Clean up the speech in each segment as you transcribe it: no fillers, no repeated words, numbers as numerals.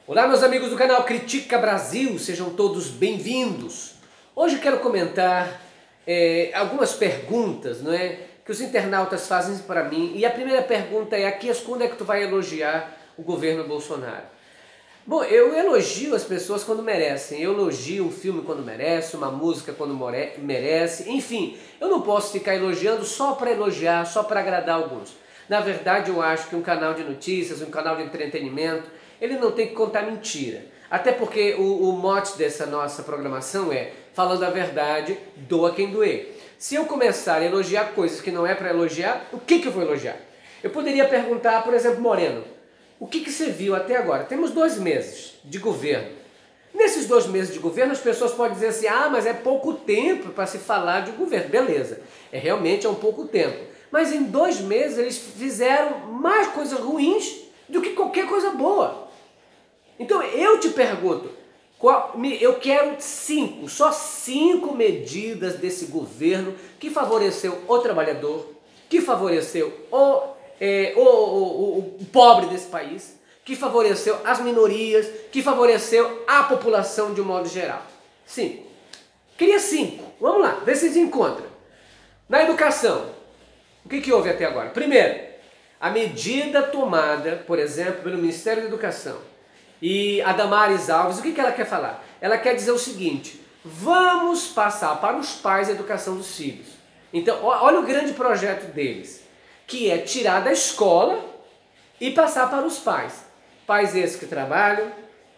Olá, meus amigos do canal Critica Brasil, sejam todos bem-vindos. Hoje quero comentar algumas perguntas, não é, que os internautas fazem para mim. E a primeira pergunta é: Aquias, quando é que tu vai elogiar o governo Bolsonaro? Bom, eu elogio as pessoas quando merecem. Eu elogio um filme quando merece, uma música quando merece. Enfim, eu não posso ficar elogiando só para elogiar, só para agradar alguns. Na verdade, eu acho que um canal de notícias, um canal de entretenimento, ele não tem que contar mentira. Até porque o mote dessa nossa programação é: falando a verdade, doa quem doer. Se eu começar a elogiar coisas que não é para elogiar, o que eu vou elogiar? Eu poderia perguntar, por exemplo, Moreno, o que você viu até agora? Temos 2 meses de governo. Nesses 2 meses de governo, as pessoas podem dizer assim: ah, mas é pouco tempo para se falar de governo. Beleza, realmente é um pouco tempo. Mas em 2 meses eles fizeram mais coisas ruins do que qualquer coisa boa. Então eu te pergunto, eu quero só 5 medidas desse governo que favoreceu o trabalhador, que favoreceu o pobre desse país, que favoreceu as minorias, que favoreceu a população de um modo geral. 5. Queria 5. Vamos lá, vê se se encontra. Na educação, o que houve até agora? Primeiro, a medida tomada, por exemplo, pelo Ministério da Educação. E a Damares Alves, o que ela quer falar? Ela quer dizer o seguinte: vamos passar para os pais a educação dos filhos. Então, olha o grande projeto deles, que é tirar da escola e passar para os pais. Pais esses que trabalham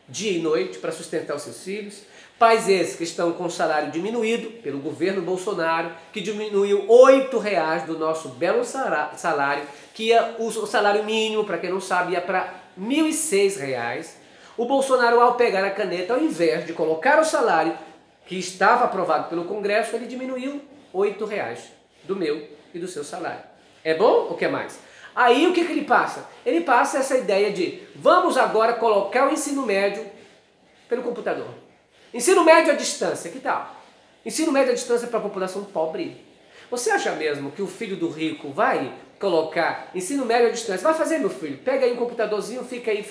dia e noite para sustentar os seus filhos, pais esses que estão com o salário diminuído pelo governo Bolsonaro, que diminuiu R$8 do nosso belo salário, que o salário mínimo, para quem não sabe, ia para R$1.006. O Bolsonaro, ao pegar a caneta, ao invés de colocar o salário que estava aprovado pelo Congresso, ele diminuiu R$8 do meu e do seu salário. É bom ou quer mais? Aí o que ele passa? Ele passa essa ideia de: vamos agora colocar o ensino médio pelo computador. Ensino médio à distância, que tal? Ensino médio à distância para a população pobre. Você acha mesmo que o filho do rico vai colocar ensino médio à distância? Vai fazer, meu filho? Pega aí um computadorzinho, fica aí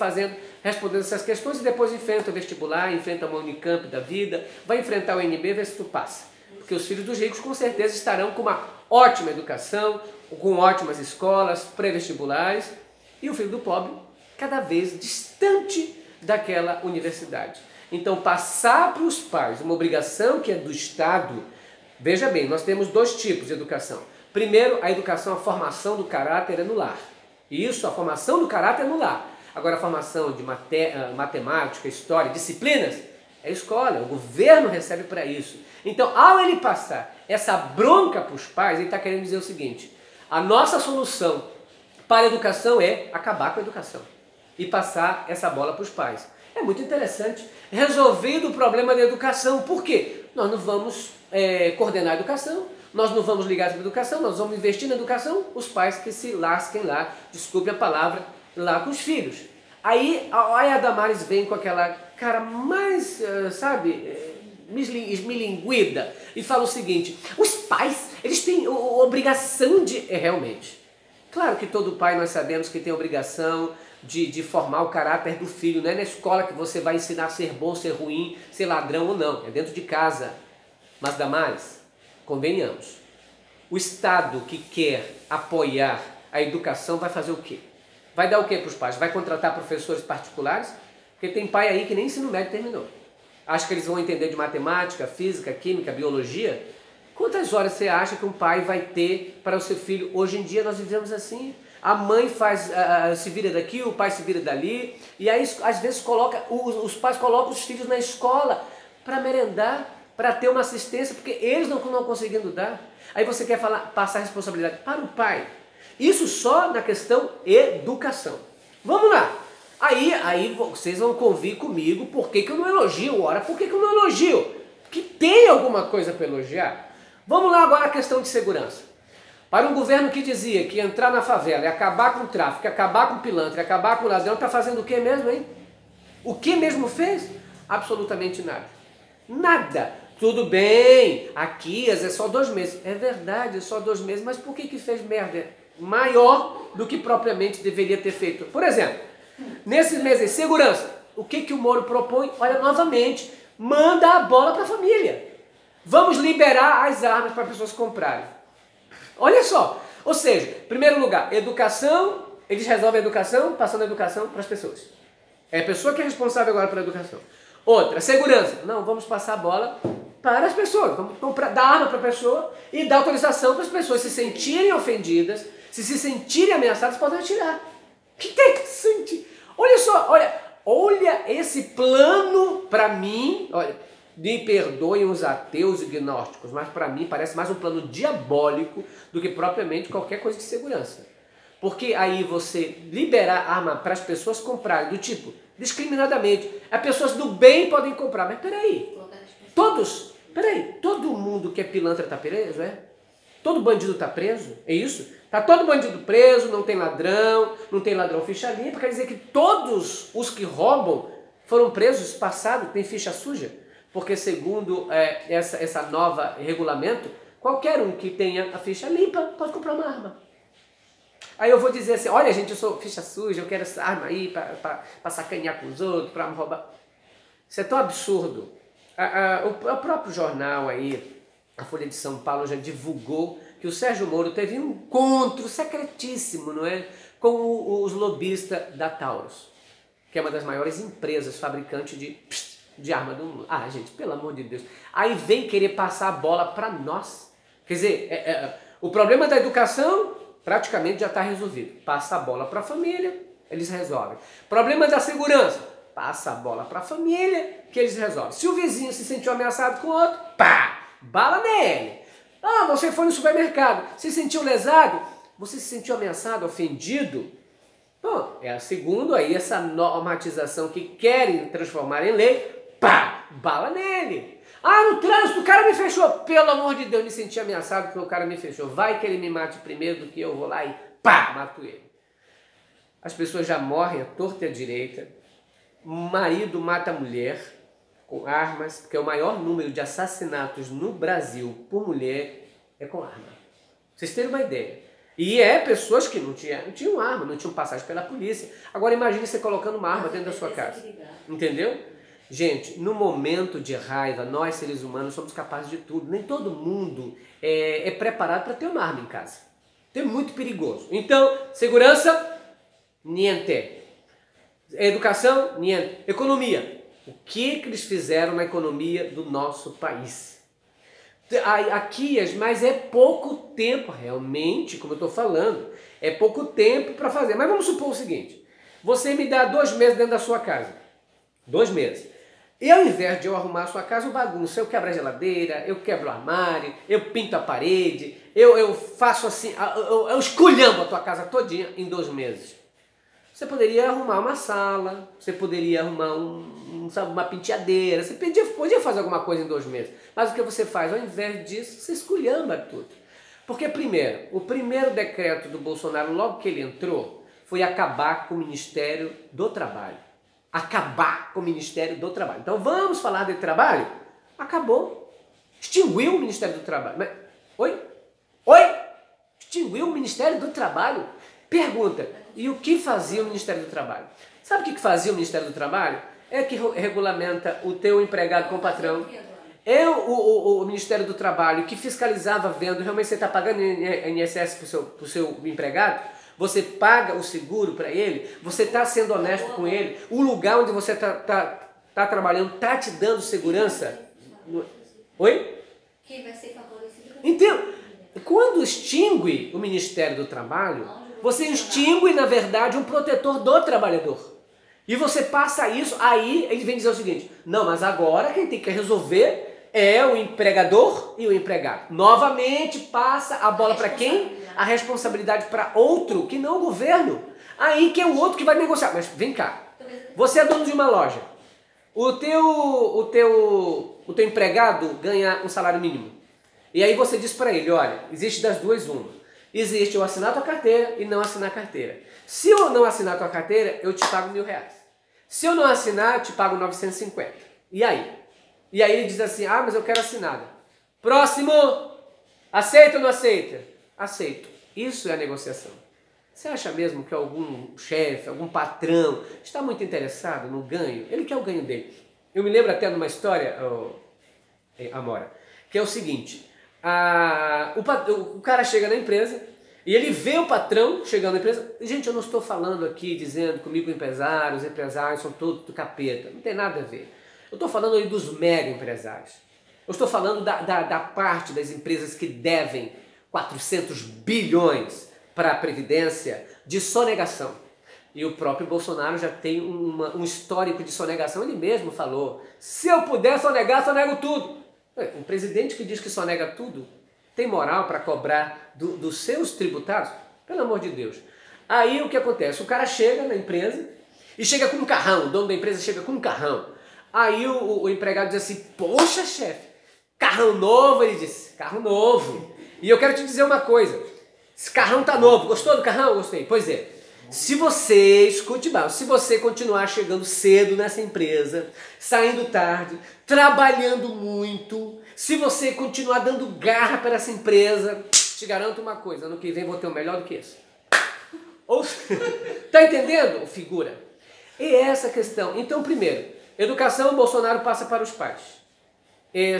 respondendo essas questões e depois enfrenta o vestibular, enfrenta uma Unicamp da vida, vai enfrentar o UNB, vê se tu passa. Porque os filhos dos ricos com certeza estarão com uma ótima educação, com ótimas escolas, pré-vestibulares, e o filho do pobre cada vez distante daquela universidade. Então, passar para os pais uma obrigação que é do Estado. Veja bem, nós temos 2 tipos de educação. Primeiro, a educação, a formação do caráter é no lar. Isso, a formação do caráter é no lar. Agora, a formação de matemática, história, disciplinas, é escola, o governo recebe para isso. Então, ao ele passar essa bronca para os pais, ele está querendo dizer o seguinte: a nossa solução para a educação é acabar com a educação e passar essa bola para os pais. É muito interessante. Resolvido o problema da educação. Por quê? Nós não vamos coordenar a educação, nós não vamos ligar para a educação, nós vamos investir na educação, os pais que se lasquem lá, desculpe a palavra, lá com os filhos. Aí a Damares vem com aquela cara mais, esmilinguida e fala o seguinte: os pais, eles têm obrigação de... realmente. Claro que todo pai, nós sabemos que tem obrigação de formar o caráter do filho. Não é na escola que você vai ensinar a ser bom, ser ruim, ser ladrão ou não. É dentro de casa. Mas, Damares, convenhamos, o Estado que quer apoiar a educação vai fazer o quê? Vai dar o quê para os pais? Vai contratar professores particulares? Porque tem pai aí que nem ensino médio terminou. Acha que eles vão entender de matemática, física, química, biologia? Quantas horas você acha que um pai vai ter para o seu filho? Hoje em dia nós vivemos assim. A mãe se vira daqui, o pai se vira dali. E aí, às vezes, os pais colocam os filhos na escola para merendar, para ter uma assistência, porque eles não conseguindo dar. Aí você quer passar a responsabilidade para o pai. Isso só na questão educação. Vamos lá. Aí vocês vão convir comigo por que eu não elogio. Ora, por que eu não elogio? Que tem alguma coisa para elogiar. Vamos lá agora a questão de segurança. Para um governo que dizia que entrar na favela e acabar com o tráfico, acabar com o pilantra, acabar com o ladrão, está fazendo o que mesmo, hein? O que mesmo fez? Absolutamente nada. Nada. Tudo bem, Aquias é só 2 meses. É verdade, é só 2 meses, mas por que fez merda maior do que propriamente deveria ter feito? Por exemplo, nesses meses, segurança. o que o Moro propõe? Olha, novamente, manda a bola para a família. Vamos liberar as armas para pessoas comprarem. Olha só, ou seja, em primeiro lugar, educação, eles resolvem a educação, passando a educação para as pessoas. É a pessoa que é responsável agora pela educação. Outra, segurança. Não, vamos passar a bola para as pessoas. Vamos dar arma para a pessoa e dar autorização para as pessoas se sentirem ofendidas, se sentirem ameaçadas, podem atirar. Que interessante! Olha só, olha esse plano para mim, olha, me perdoem os ateus e gnósticos, mas para mim parece mais um plano diabólico do que propriamente qualquer coisa de segurança. Porque aí você liberar arma para as pessoas comprarem, do tipo, discriminadamente, as pessoas do bem podem comprar, mas peraí, todo mundo que é pilantra está preso, é? Todo bandido está preso, é isso? Está todo bandido preso, não tem ladrão ficha limpa, quer dizer que todos os que roubam foram presos passado, tem ficha suja? Porque segundo essa nova regulamento, qualquer um que tenha a ficha limpa pode comprar uma arma. Aí eu vou dizer assim, olha gente, eu sou ficha suja, eu quero essa arma aí para sacanear com os outros, para me roubar. Isso é tão absurdo. O próprio jornal aí, a Folha de São Paulo, já divulgou que o Sérgio Moro teve um encontro secretíssimo, não é, com os lobistas da Taurus, que é uma das maiores empresas fabricantes de arma do mundo. Ah, gente, pelo amor de Deus. Aí vem querer passar a bola para nós. Quer dizer, o problema da educação praticamente já está resolvido. Passa a bola para a família, eles resolvem. Problema da segurança, passa a bola para a família, que eles resolvem. Se o vizinho se sentiu ameaçado com o outro, pá, bala nele. Ah, você foi no supermercado, se sentiu lesado, você se sentiu ameaçado, ofendido? Bom, é a segunda aí, essa normatização que querem transformar em lei, pá, bala nele. Ah, no trânsito o cara me fechou, pelo amor de Deus, me senti ameaçado porque o cara me fechou. Vai que ele me mate primeiro do que eu vou lá e pá, mato ele. As pessoas já morrem à torta e à direita, o marido mata a mulher com armas, porque o maior número de assassinatos no Brasil por mulher é com arma. Pra vocês terem uma ideia. E pessoas que não tinham arma, não tinham passagem pela polícia. Agora imagine você colocando uma arma dentro da sua casa. Entendeu? Gente, no momento de raiva, nós seres humanos somos capazes de tudo. Nem todo mundo é preparado para ter uma arma em casa. É muito perigoso. Então, segurança, niente. Educação, niente. Economia. O que eles fizeram na economia do nosso país? Aqui, mas é pouco tempo, realmente, como eu estou falando, é pouco tempo para fazer. Mas vamos supor o seguinte, você me dá 2 meses dentro da sua casa, 2 meses. E ao invés de eu arrumar a sua casa, eu bagunço, eu quebro a geladeira, eu quebro o armário, eu pinto a parede, eu faço assim, eu esculhambo a tua casa todinha em 2 meses. Você poderia arrumar uma sala, você poderia arrumar uma penteadeira, você podia fazer alguma coisa em 2 meses. Mas o que você faz? Ao invés disso, você esculhamba tudo. Porque primeiro, o primeiro decreto do Bolsonaro, logo que ele entrou, foi acabar com o Ministério do Trabalho. Acabar com o Ministério do Trabalho. Então vamos falar de trabalho? Acabou. Extinguiu o Ministério do Trabalho. Mas, oi? Extinguiu o Ministério do Trabalho? Pergunta, e o que fazia o Ministério do Trabalho? Sabe o que fazia o Ministério do Trabalho? É que regulamenta o teu empregado com o patrão. É o Ministério do Trabalho que fiscalizava vendo, realmente você está pagando INSS para o seu empregado? Você paga o seguro para ele? Você está sendo honesto com ele? O lugar onde você está trabalhando está te dando segurança? Oi? Quem vai ser favorecido? Então, quando extingue o Ministério do Trabalho, você extingue, na verdade, um protetor do trabalhador. E você passa isso, aí ele vem dizer o seguinte, não, mas agora quem tem que resolver é o empregador e o empregado. Novamente passa a bola para quem? A responsabilidade para outro, que não o governo. Aí que é o outro que vai negociar. Mas vem cá, você é dono de uma loja. O teu empregado ganha um salário mínimo. E aí você diz para ele, olha, existe das duas uma. Existe eu assinar a tua carteira e não assinar a carteira. Se eu não assinar a tua carteira, eu te pago R$1.000. Se eu não assinar, eu te pago 950. E aí? E aí ele diz assim, ah, mas eu quero assinada. Próximo! Aceita ou não aceita? Aceito. Isso é a negociação. Você acha mesmo que algum chefe, algum patrão está muito interessado no ganho? Ele quer o ganho dele. Eu me lembro até de uma história, Amora, que é o seguinte, o cara chega na empresa e ele vê o patrão chegando na empresa. Gente, eu não estou falando aqui dizendo comigo empresários, os empresários são todos do capeta, não tem nada a ver. Eu estou falando aí dos mega empresários. Eu estou falando da parte das empresas que devem 400 bilhões para a Previdência de sonegação. E o próprio Bolsonaro já tem um histórico de sonegação. Ele mesmo falou, se eu puder sonegar, sonego tudo. Um presidente que diz que sonega tudo, tem moral para cobrar dos seus tributados? Pelo amor de Deus. Aí o que acontece? O cara chega na empresa e chega com um carrão, o dono da empresa chega com um carrão. Aí o empregado diz assim, poxa chefe, carrão novo? Ele disse, carro novo. E eu quero te dizer uma coisa, esse carrão tá novo, gostou do carrão? Gostei. Pois é, se você, escute bem, se você continuar chegando cedo nessa empresa, saindo tarde, trabalhando muito, se você continuar dando garra para essa empresa, te garanto uma coisa, ano que vem vou ter o melhor do que isso. Tá entendendo, figura? E essa questão. Então, primeiro, educação, Bolsonaro passa para os pais.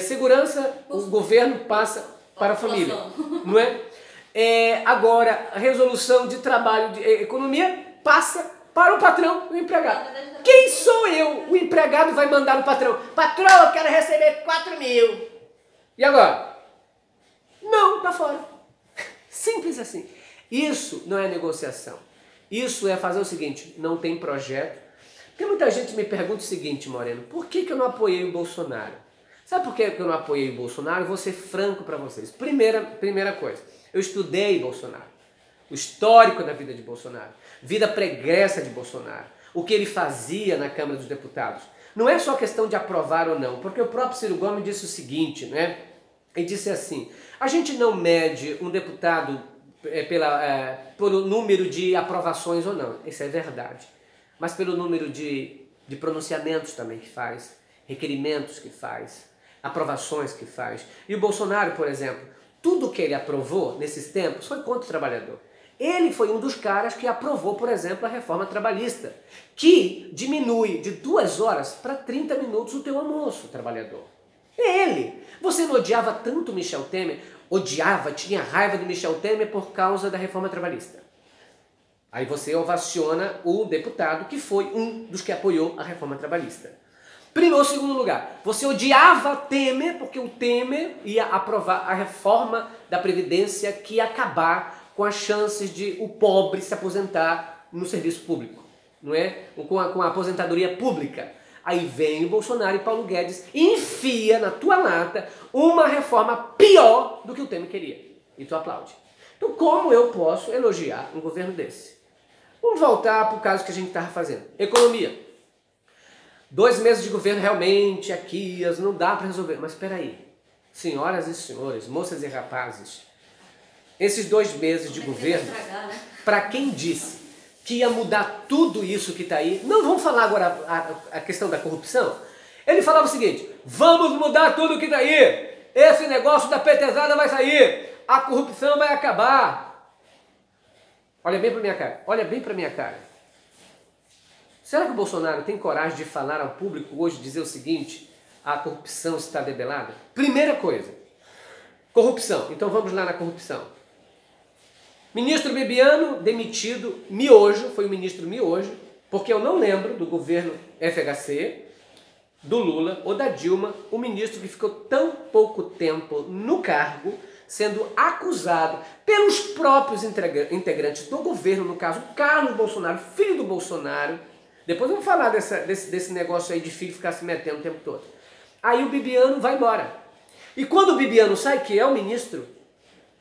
Segurança, o governo passa para a família, não é? Agora, a resolução de trabalho, de economia, passa para o patrão, o empregado. Quem sou eu? O empregado vai mandar no patrão. Patrão, eu quero receber 4 mil. E agora? Não, tá fora. Simples assim. Isso não é negociação. Isso é fazer o seguinte, não tem projeto. Porque muita gente me pergunta o seguinte, Moreno, por que eu não apoiei o Bolsonaro? Sabe por que eu não apoiei o Bolsonaro? Eu vou ser franco para vocês. Primeira coisa, eu estudei Bolsonaro, o histórico da vida de Bolsonaro, vida pregressa de Bolsonaro, o que ele fazia na Câmara dos Deputados. Não é só questão de aprovar ou não, porque o próprio Ciro Gomes disse o seguinte, né? Ele disse assim, a gente não mede um deputado pelo número de aprovações ou não, isso é verdade, mas pelo número de pronunciamentos também que faz, requerimentos que faz, aprovações que faz. E o Bolsonaro, por exemplo, tudo que ele aprovou nesses tempos foi contra o trabalhador. Ele foi um dos caras que aprovou, por exemplo, a reforma trabalhista, que diminui de 2 horas para 30 minutos o teu almoço, trabalhador. É ele. Você não odiava tanto Michel Temer? Odiava, tinha raiva de Michel Temer por causa da reforma trabalhista. Aí você ovaciona o deputado que foi um dos que apoiou a reforma trabalhista. Primeiro, segundo lugar, você odiava Temer porque o Temer ia aprovar a reforma da Previdência que ia acabar com as chances de o pobre se aposentar no serviço público, não é? Com a aposentadoria pública. Aí vem o Bolsonaro e Paulo Guedes e enfia na tua lata uma reforma pior do que o Temer queria. E tu aplaude. Então como eu posso elogiar um governo desse? Vamos voltar para o caso que a gente estava fazendo. Economia. 2 meses de governo realmente, aqui, não dá para resolver. Mas espera aí, senhoras e senhores, moças e rapazes, esses 2 meses de governo, para quem disse que ia mudar tudo isso que está aí, não vamos falar agora a questão da corrupção, ele falava o seguinte, vamos mudar tudo que está aí, esse negócio da petezada vai sair, a corrupção vai acabar. Olha bem para minha cara, olha bem para minha cara. Será que o Bolsonaro tem coragem de falar ao público hoje, dizer o seguinte, a corrupção está debelada? Primeira coisa, corrupção. Então vamos lá na corrupção. Ministro Bibiano, demitido, miojo, foi o ministro miojo, porque eu não lembro do governo FHC, do Lula ou da Dilma, o ministro que ficou tão pouco tempo no cargo, sendo acusado pelos próprios integrantes do governo, no caso, Carlos Bolsonaro, filho do Bolsonaro. Depois vamos falar desse negócio aí de filho ficar se metendo o tempo todo. Aí o Bibiano vai embora. E quando o Bibiano sai, que é o ministro,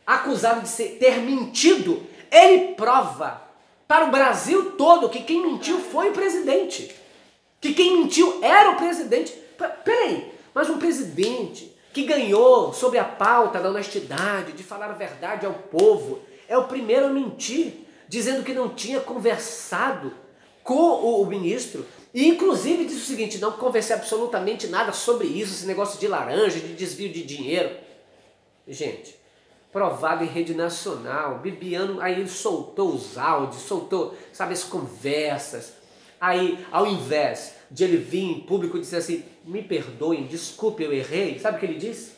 acusado de ter mentido, ele prova para o Brasil todo que quem mentiu foi o presidente. Que quem mentiu era o presidente. Peraí, mas um presidente que ganhou sob a pauta da honestidade, de falar a verdade ao povo, é o primeiro a mentir, dizendo que não tinha conversado com o ministro, e inclusive disse o seguinte, não conversei absolutamente nada sobre isso, esse negócio de laranja, de desvio de dinheiro. Gente, provado em rede nacional. Bibiano, aí ele soltou os áudios, soltou, sabe, as conversas. Aí, ao invés de ele vir em público e dizer assim, me perdoem, desculpe, eu errei, sabe o que ele disse?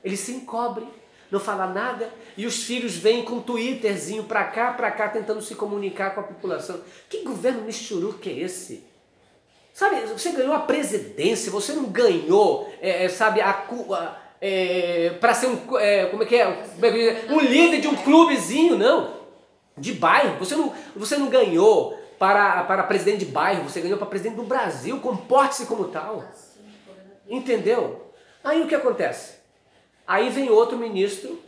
Ele se encobre, não fala nada, e os filhos vêm com um twitterzinho pra cá, tentando se comunicar com a população. Que governo michuruca que é esse? Sabe, você ganhou a presidência, você não ganhou, sabe, para ser um líder de um clubezinho, não, de bairro. Você não ganhou para presidente de bairro, você ganhou para presidente do Brasil. Comporte-se como tal. Entendeu? Aí o que acontece? Aí vem outro ministro,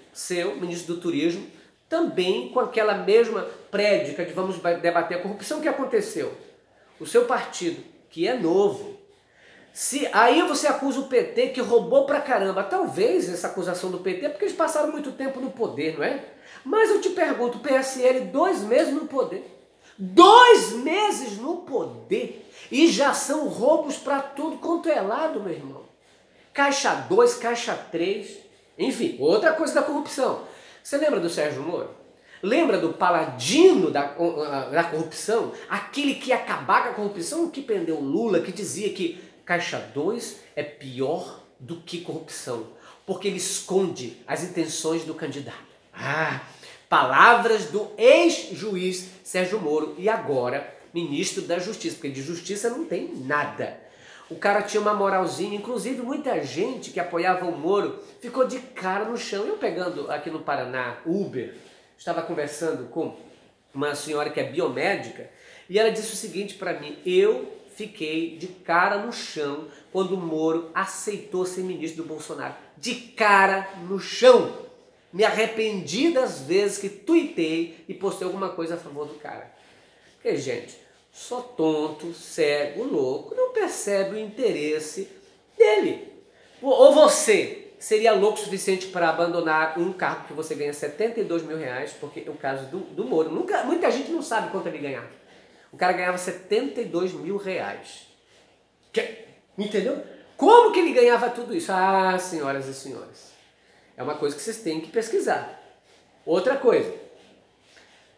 ministro do Turismo, também com aquela mesma prédica de vamos debater a corrupção. O que aconteceu? O seu partido, que é novo, aí você acusa o PT que roubou pra caramba. Talvez essa acusação do PT é porque eles passaram muito tempo no poder, não é? Mas eu te pergunto, o PSL, 2 meses no poder. 2 meses no poder e já são roubos para tudo quanto é lado, meu irmão. Caixa 2, Caixa 3, enfim, outra coisa da corrupção. Você lembra do Sérgio Moro? Lembra do paladino da corrupção? Aquele que ia acabar com a corrupção, que prendeu Lula, que dizia que Caixa 2 é pior do que corrupção, porque ele esconde as intenções do candidato. Palavras do ex-juiz Sérgio Moro e agora ministro da Justiça, porque de justiça não tem nada. O cara tinha uma moralzinha, inclusive muita gente que apoiava o Moro ficou de cara no chão. Eu pegando aqui no Paraná, Uber, estava conversando com uma senhora que é biomédica e ela disse o seguinte para mim, eu fiquei de cara no chão quando o Moro aceitou ser ministro do Bolsonaro. De cara no chão. Me arrependi das vezes que tuitei e postei alguma coisa a favor do cara. Porque, gente, só tonto, cego, louco, não percebe o interesse dele. Ou você seria louco o suficiente para abandonar um cargo que você ganha 72 mil reais, porque é o caso do Moro. Muita gente não sabe quanto ele ganhava. O cara ganhava 72 mil reais. Entendeu? Como que ele ganhava tudo isso? Ah, senhoras e senhores. É uma coisa que vocês têm que pesquisar. Outra coisa,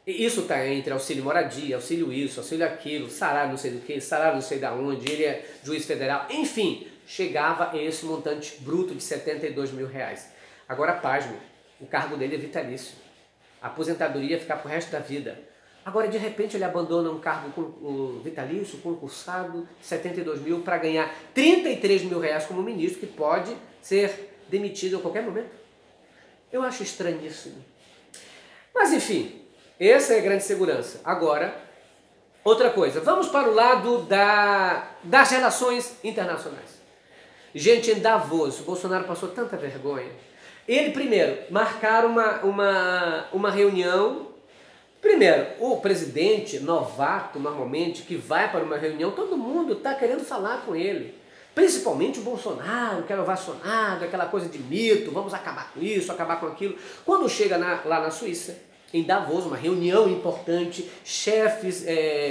isso está entre auxílio moradia, auxílio isso, auxílio aquilo, salário não sei do que, salário não sei da onde, ele é juiz federal, enfim, chegava a esse montante bruto de 72 mil reais. Agora, pasme, o cargo dele é vitalício. A aposentadoria ia ficar pro resto da vida. Agora, de repente, ele abandona um cargo vitalício, concursado, 72 mil, para ganhar 33 mil reais como ministro, que pode ser demitido a qualquer momento. Eu acho estranhíssimo. Mas enfim, essa é a grande segurança. Agora, outra coisa. Vamos para o lado das relações internacionais. Gente, em Davos, o Bolsonaro passou tanta vergonha. Ele, primeiro, marcaram uma reunião. Primeiro, o presidente novato, normalmente, que vai para uma reunião, todo mundo está querendo falar com ele. Principalmente o Bolsonaro, que era ovacionado, aquela coisa de mito, vamos acabar com isso, acabar com aquilo. Quando chega lá na Suíça, em Davos, uma reunião importante, chefes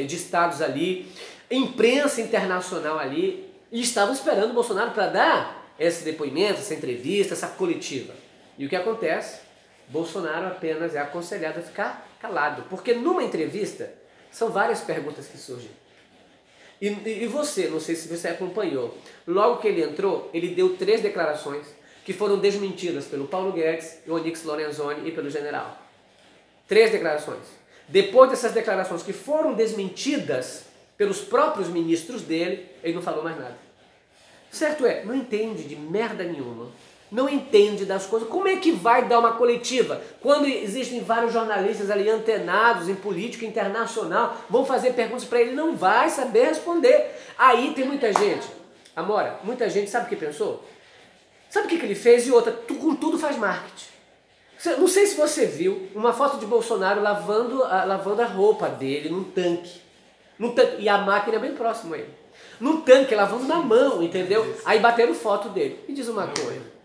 de estados ali, imprensa internacional ali, e estavam esperando o Bolsonaro para dar esse depoimento, essa entrevista, essa coletiva. E o que acontece? Bolsonaro apenas é aconselhado a ficar calado, porque numa entrevista são várias perguntas que surgem. E você, não sei se você acompanhou, logo que ele entrou, ele deu 3 declarações que foram desmentidas pelo Paulo Guedes, o Onyx Lorenzoni e pelo general. 3 declarações. Depois dessas declarações que foram desmentidas pelos próprios ministros dele, ele não falou mais nada. Certo é, não entende de merda nenhuma. Não entende das coisas. Como é que vai dar uma coletiva quando existem vários jornalistas ali antenados em política internacional, vão fazer perguntas para ele, não vai saber responder. Aí tem muita gente, Amora, muita gente sabe o que pensou? Sabe o que ele fez? E outra, com tudo faz marketing. Não sei se você viu uma foto de Bolsonaro lavando a roupa dele num tanque. E a máquina é bem próxima a ele. Num tanque, lavando na mão, entendeu? Aí bateram foto dele. Me diz uma coisa.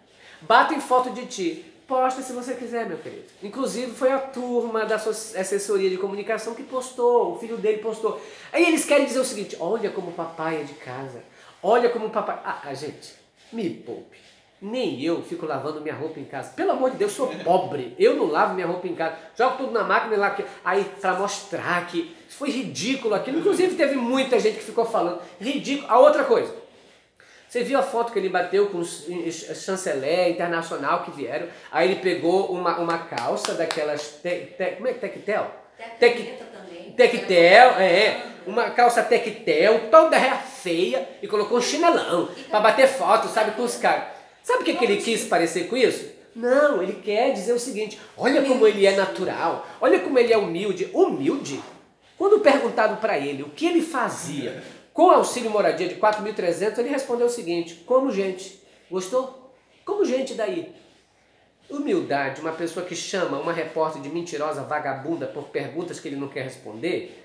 Batem foto de ti. Posta se você quiser, meu querido. Inclusive foi a turma da assessoria de comunicação que postou, o filho dele postou. Aí eles querem dizer o seguinte, olha como o papai é de casa. Olha como o papai... gente, me poupe. Nem eu fico lavando minha roupa em casa. Pelo amor de Deus, eu sou pobre. Eu não lavo minha roupa em casa. Jogo tudo na máquina lá. Aí, para mostrar que foi ridículo aquilo. Inclusive, teve muita gente que ficou falando. Ridículo. A outra coisa. Você viu a foto que ele bateu com os chanceler internacional que vieram? Aí ele pegou uma calça daquelas... como é que tectel? Tectel, uma calça tectel, toda feia, e colocou um chinelão para bater foto, sabe, com os caras. Sabe o que ele quis parecer com isso? Não, ele quer dizer o seguinte, olha como ele é natural, olha como ele é humilde. Humilde? Quando perguntado para ele o que ele fazia com o auxílio moradia de 4.300, ele respondeu o seguinte, como gente. Gostou? Como gente daí. Humildade, uma pessoa que chama uma repórter de mentirosa, vagabunda, por perguntas que ele não quer responder,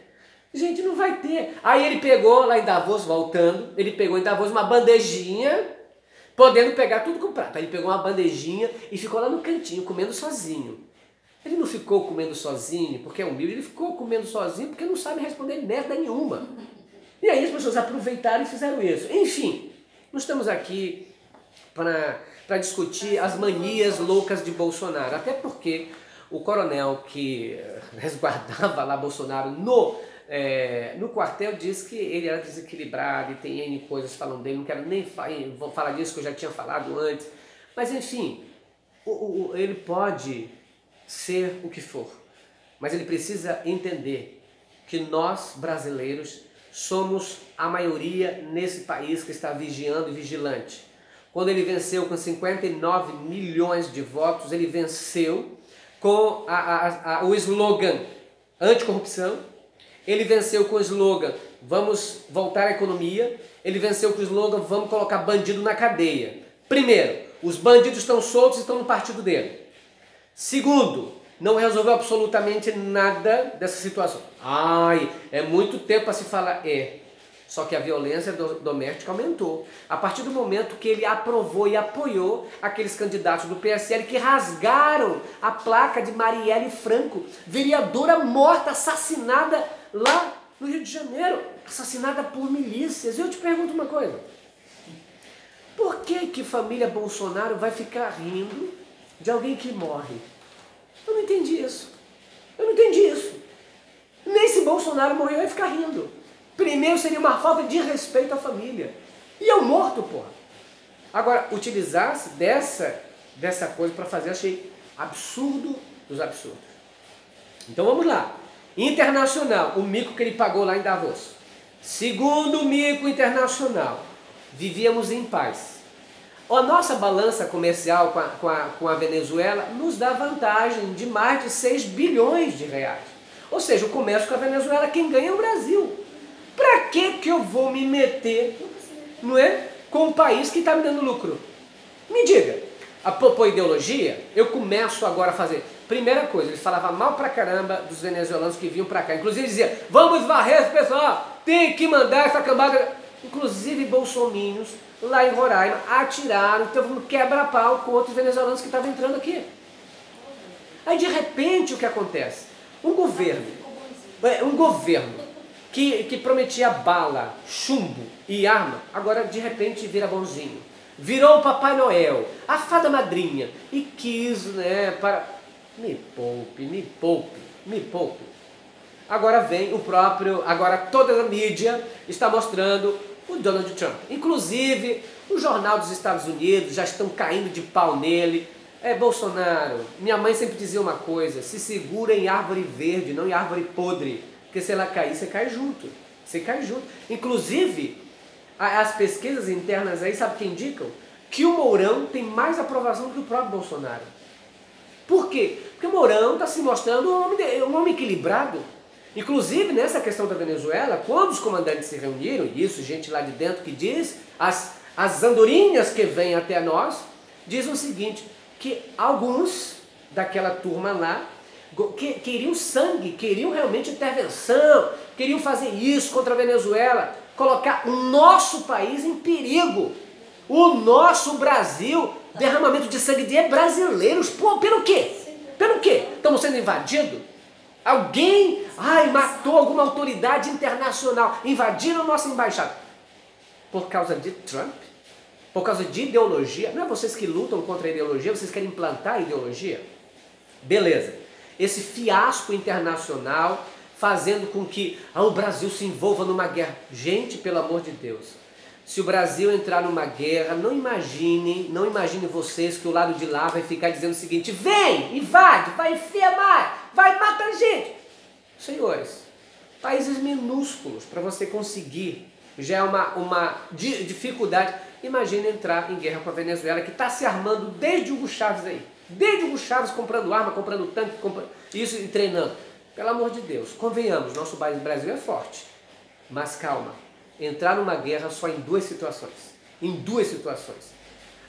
gente, não vai ter. Aí ele pegou lá em Davos, voltando, ele pegou em Davos uma bandejinha, podendo pegar tudo com prato. Aí ele pegou uma bandejinha e ficou lá no cantinho, comendo sozinho. Ele não ficou comendo sozinho porque é humilde, ele ficou comendo sozinho porque não sabe responder merda nenhuma. E aí as pessoas aproveitaram e fizeram isso. Enfim, nós estamos aqui para discutir as manias loucas de Bolsonaro. Até porque o coronel que resguardava lá Bolsonaro no quartel disse que ele era desequilibrado e tem N coisas falando dele. Não quero nem vou falar disso que eu já tinha falado antes. Mas enfim, ele pode ser o que for. Mas ele precisa entender que nós brasileiros somos a maioria nesse país que está vigiando e vigilante. Quando ele venceu com 59 milhões de votos, ele venceu com o slogan anticorrupção, ele venceu com o slogan vamos voltar à economia, ele venceu com o slogan vamos colocar bandido na cadeia. Primeiro, os bandidos estão soltos e estão no partido dele. Segundo, não resolveu absolutamente nada dessa situação. Ai, é muito tempo para se falar. Só que a violência doméstica aumentou. A partir do momento que ele aprovou e apoiou aqueles candidatos do PSL que rasgaram a placa de Marielle Franco, vereadora morta, assassinada lá no Rio de Janeiro, assassinada por milícias. Eu te pergunto uma coisa. Por que família Bolsonaro vai ficar rindo de alguém que morre? Eu não entendi isso. Eu não entendi isso. Nem se Bolsonaro morreu, vai ficar rindo. Primeiro seria uma falta de respeito à família. E é um morto, porra. Agora, utilizar-se dessa coisa para fazer, achei absurdo dos absurdos. Então vamos lá. Internacional, o mico que ele pagou lá em Davos. Segundo mico internacional, vivíamos em paz. A nossa balança comercial com a Venezuela nos dá vantagem de mais de 6 bilhões de reais. Ou seja, o comércio com a Venezuela, quem ganha é o Brasil. Para que eu vou me meter, não é, com um país que está me dando lucro? Me diga, por ideologia, eu começo agora a fazer. Primeira coisa, ele falava mal pra caramba dos venezuelanos que vinham para cá. Inclusive dizia, vamos varrer esse pessoal, tem que mandar essa cambada. Inclusive bolsominions lá em Roraima atiraram, teve um quebra-pau com outros venezuelanos que estavam entrando aqui. Aí de repente o que acontece? Um governo que prometia bala, chumbo e arma, agora de repente vira bonzinho. Virou o Papai Noel, a fada madrinha, e quis, né, para... Me poupe. Agora vem o próprio, agora toda a mídia está mostrando o Donald Trump. Inclusive, o jornal dos Estados Unidos já estão caindo de pau nele. Bolsonaro, minha mãe sempre dizia uma coisa, se segura em árvore verde, não em árvore podre, porque se ela cair, você cai junto. Você cai junto. Inclusive, as pesquisas internas aí, sabe o que indicam? Que o Mourão tem mais aprovação do que o próprio Bolsonaro. Por quê? Porque o Mourão está se mostrando um homem equilibrado. Inclusive, nessa questão da Venezuela, quando os comandantes se reuniram, e isso, gente lá de dentro que diz, as andorinhas que vêm até nós, dizem o seguinte, que alguns daquela turma lá queriam sangue, queriam realmente intervenção, queriam fazer isso contra a Venezuela, colocar o nosso país em perigo. O nosso Brasil, derramamento de sangue de brasileiros. Pô, pelo quê? Pelo quê? Estamos sendo invadidos? Alguém, matou alguma autoridade internacional, invadiram a nossa embaixada. Por causa de Trump? por causa de ideologia. Não é vocês que lutam contra a ideologia, vocês querem implantar a ideologia? Beleza. Esse fiasco internacional fazendo com que o Brasil se envolva numa guerra. Gente, pelo amor de Deus, se o Brasil entrar numa guerra, não imaginem vocês que o lado de lá vai ficar dizendo o seguinte: vem, invade, vai enfiar, vai matar gente. Senhores, países minúsculos para você conseguir, já é uma dificuldade. Imagina entrar em guerra com a Venezuela, que está se armando desde Hugo Chávez aí. Desde Hugo Chávez comprando arma, comprando tanque, comprando isso e treinando. Pelo amor de Deus, convenhamos, nosso Brasil é forte. Mas calma, entrar numa guerra só em duas situações. Em duas situações.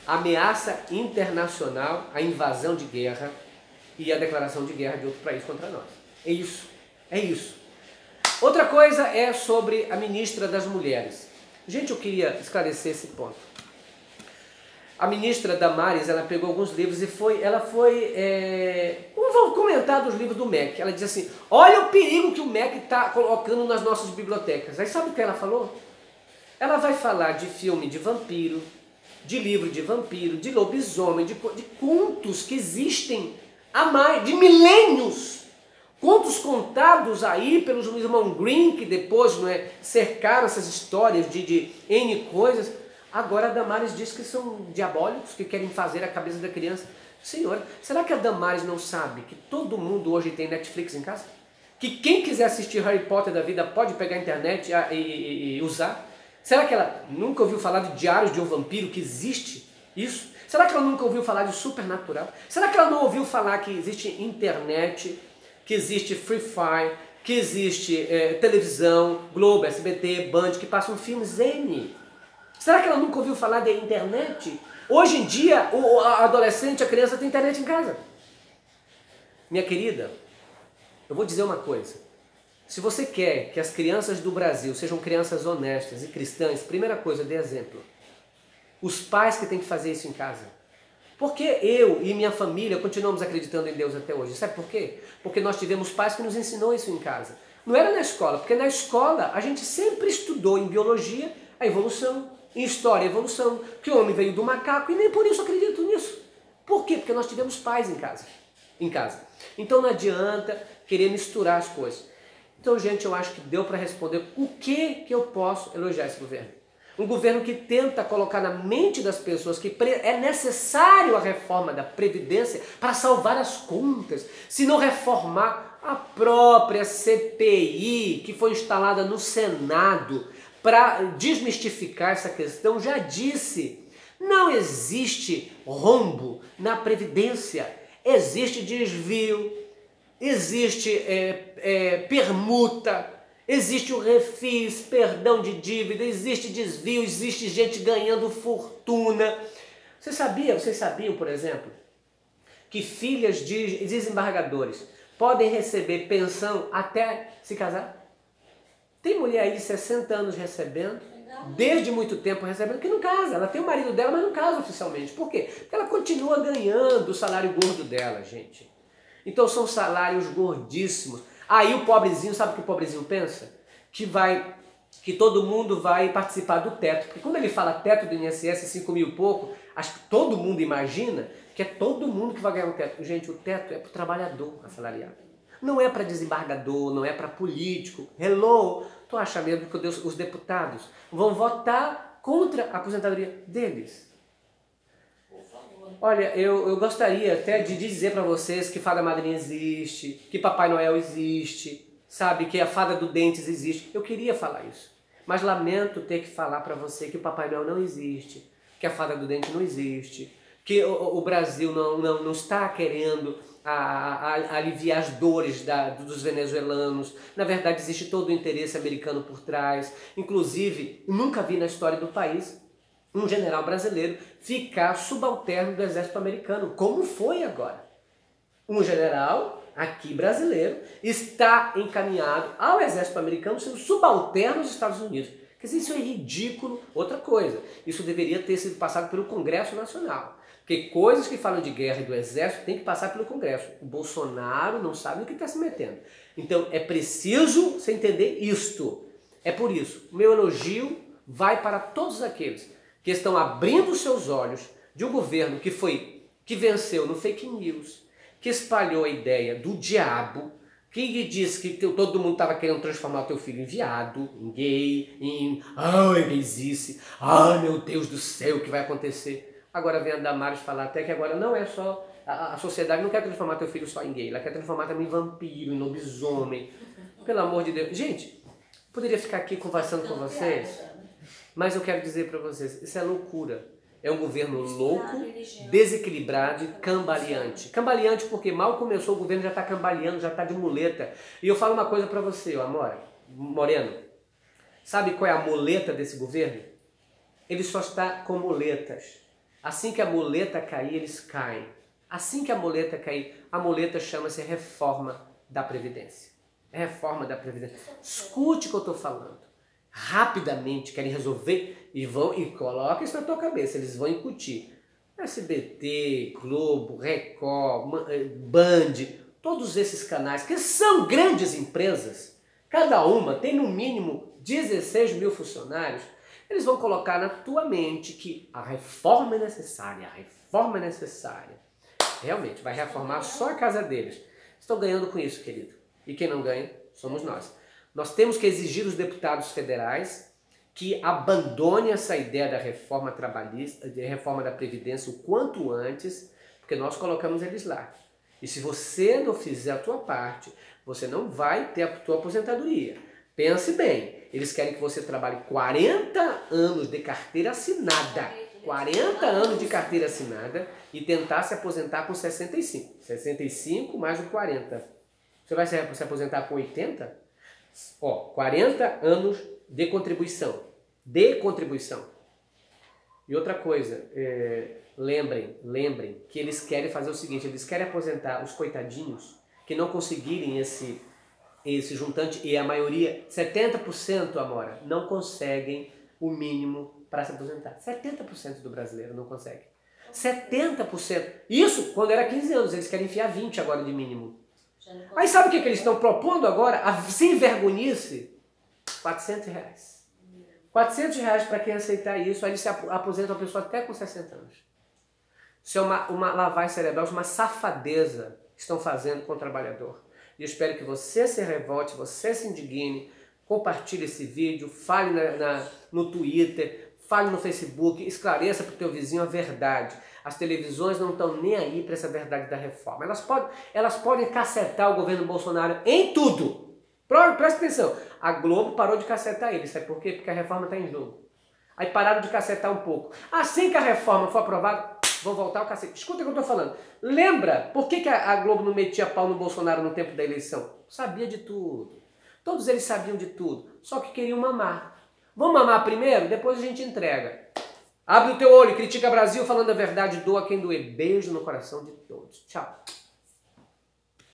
Ameaça internacional, a invasão de guerra e a declaração de guerra de outro país contra nós. É isso, é isso. Outra coisa é sobre a ministra das Mulheres. Gente, eu queria esclarecer esse ponto. A ministra Damares, ela pegou alguns livros e vou comentar dos livros do MEC. Ela diz assim: olha o perigo que o MEC está colocando nas nossas bibliotecas. Aí sabe o que ela falou? Ela vai falar de filme de vampiro, de livro de vampiro, de lobisomem, de contos que existem há mais de milênios. Contos contados aí pelos irmãos Grimm, que depois cercaram essas histórias de N coisas. Agora a Damares diz que são diabólicos, que querem fazer a cabeça da criança. Senhora, será que a Damares não sabe que todo mundo hoje tem Netflix em casa? Que quem quiser assistir Harry Potter da vida pode pegar a internet e usar? Será que ela nunca ouviu falar de Diários de um Vampiro, que existe isso? Será que ela nunca ouviu falar de Supernatural? Será que ela não ouviu falar que existe internet, que existe Free Fire, que existe televisão, Globo, SBT, Band, que passam filmes N? Será que ela nunca ouviu falar da internet? Hoje em dia, o adolescente, a criança tem internet em casa. Minha querida, eu vou dizer uma coisa. Se você quer que as crianças do Brasil sejam crianças honestas e cristãs, primeira coisa, dê exemplo. Os pais que têm que fazer isso em casa. Porque eu e minha família continuamos acreditando em Deus até hoje. Sabe por quê? Porque nós tivemos pais que nos ensinou isso em casa. Não era na escola, porque na escola a gente sempre estudou em biologia a evolução, em história a evolução, que o homem veio do macaco, e nem por isso eu acredito nisso. Por quê? Porque nós tivemos pais em casa. Então não adianta querer misturar as coisas. Então, gente, eu acho que deu para responder o que eu posso elogiar esse governo. Um governo que tenta colocar na mente das pessoas que é necessário a reforma da Previdência para salvar as contas, se não reformar a própria CPI que foi instalada no Senado para desmistificar essa questão. Já disse, não existe rombo na Previdência, existe desvio, existe permuta, existe o refis, perdão de dívida, existe desvio, existe gente ganhando fortuna. Vocês sabiam, por exemplo, que filhas de desembargadores podem receber pensão até se casar? Tem mulher aí de 60 anos recebendo, desde muito tempo recebendo, que não casa. Ela tem o marido dela, mas não casa oficialmente. Por quê? Porque ela continua ganhando o salário gordo dela, gente. Então são salários gordíssimos. Aí o pobrezinho, sabe o que o pobrezinho pensa? Que todo mundo vai participar do teto. Porque quando ele fala teto do INSS, 5 mil e pouco, acho que todo mundo imagina que é todo mundo que vai ganhar um teto. Gente, o teto é para o trabalhador assalariado. Não é para desembargador, não é para político. Hello! Tu acha mesmo que os deputados vão votar contra a aposentadoria deles? Olha, eu gostaria até de dizer para vocês que Fada Madrinha existe, que Papai Noel existe, sabe, que a Fada do Dentes existe. Eu queria falar isso, mas lamento ter que falar para você que o Papai Noel não existe, que a Fada do Dente não existe, que o Brasil não está querendo aliviar as dores dos venezuelanos. Na verdade, existe todo o interesse americano por trás. Inclusive, nunca vi na história do país um general brasileiro ficar subalterno do exército americano, como foi agora. Um general aqui brasileiro está encaminhado ao exército americano sendo subalterno dos Estados Unidos. Quer dizer, isso é ridículo. Outra coisa, isso deveria ter sido passado pelo Congresso Nacional. Porque coisas que falam de guerra e do exército tem que passar pelo Congresso. O Bolsonaro não sabe no que está se metendo. Então é preciso você entender isto. É por isso, o meu elogio vai para todos aqueles que estão abrindo seus olhos de um governo que venceu no fake news, que espalhou a ideia do diabo, que disse que todo mundo estava querendo transformar o teu filho em viado, em gay, em gaysice. Ai, meu Deus do céu, o que vai acontecer? Agora vem a Damares falar até que agora não é só... A sociedade não quer transformar teu filho só em gay, ela quer transformar também em vampiro, em lobisomem. Pelo amor de Deus. Gente, poderia ficar aqui conversando com vocês, mas eu quero dizer para vocês, isso é loucura. É um governo louco, desequilibrado e cambaleante. Cambaleante porque mal começou o governo já está cambaleando, já está de muleta. E eu falo uma coisa para você, ó, Amora, Moreno. Sabe qual é a muleta desse governo? Ele só está com muletas. Assim que a muleta cair, eles caem. Assim que a muleta cair, a muleta chama-se reforma da Previdência. É reforma da Previdência. Escute o que eu estou falando. Rapidamente querem resolver e vão e coloca isso na tua cabeça, eles vão incutir. SBT, Globo, Record, Band, todos esses canais que são grandes empresas, cada uma tem no mínimo 16 mil funcionários, eles vão colocar na tua mente que a reforma é necessária, a reforma é necessária. Realmente, vai reformar só a casa deles. Estão ganhando com isso, querido. E quem não ganha, somos nós. Nós temos que exigir dos deputados federais que abandonem essa ideia da reforma trabalhista, de reforma da Previdência o quanto antes, porque nós colocamos eles lá. E se você não fizer a tua parte, você não vai ter a tua aposentadoria. Pense bem, eles querem que você trabalhe 40 anos de carteira assinada, 40 anos de carteira assinada e tentar se aposentar com 65. 65 mais o 40. Você vai se aposentar com 80? Ó, 40 anos de contribuição. De contribuição. E outra coisa, lembrem que eles querem fazer o seguinte, eles querem aposentar os coitadinhos que não conseguirem esse juntante, e a maioria, 70%, Amora, não conseguem o mínimo para se aposentar. 70% do brasileiro não consegue. 70%. Isso quando era 15 anos, eles querem enfiar 20 agora de mínimo. Aí sabe o que eles estão propondo agora? A sem vergonhice? R$400. R$400 para quem aceitar isso, aí eles se aposentam a pessoa até com 60 anos. Isso é uma lavagem cerebral, uma safadeza que estão fazendo com o trabalhador. E eu espero que você se revolte, você se indigne, compartilhe esse vídeo, fale no Twitter, fale no Facebook, esclareça para o teu vizinho a verdade. As televisões não estão nem aí para essa verdade da reforma. Elas podem cacetar o governo Bolsonaro em tudo. Presta atenção. A Globo parou de cacetar ele. Sabe por quê? Porque a reforma está em jogo. Aí pararam de cacetar um pouco. Assim que a reforma for aprovada, vão voltar ao cacete. Escuta o que eu estou falando. Lembra por que a Globo não metia pau no Bolsonaro no tempo da eleição? Sabia de tudo. Todos eles sabiam de tudo. Só que queriam mamar. Vamos mamar primeiro? Depois a gente entrega. Abre o teu olho, critica Brasil falando a verdade, doa quem doer. Beijo no coração de todos. Tchau.